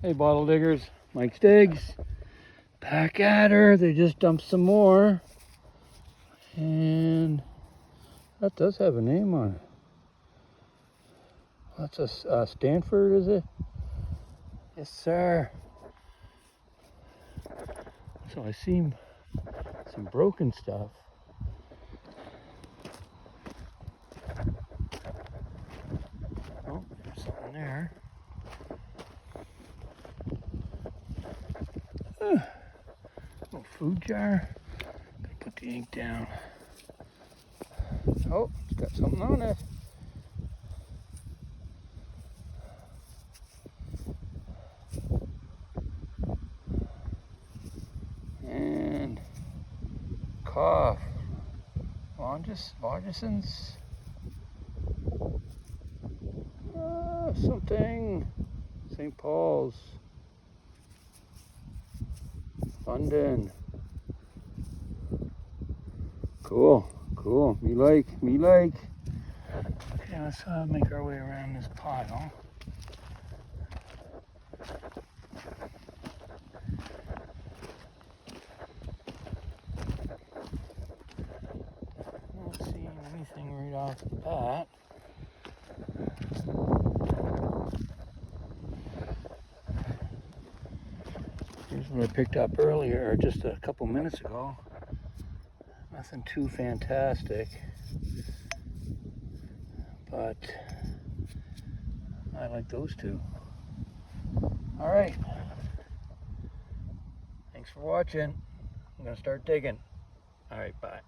Hey, bottle diggers, Mike's Digs. Back at her. They just dumped some more. And that does have a name on it. That's a Stafford, is it? Yes, sir. So I see some broken stuff. Oh, there's something there. Little food jar. Gotta put the ink down. Oh, it's got something on it. And cough. Lozenges. Something. St. Paul's. London. Cool. Me like. Okay, let's make our way around this pile. Not seeing anything right off the bat. Here's what I picked up earlier, just a couple minutes ago. Nothing too fantastic, but I like those two. All right. Thanks for watching. I'm gonna start digging. All right, bye.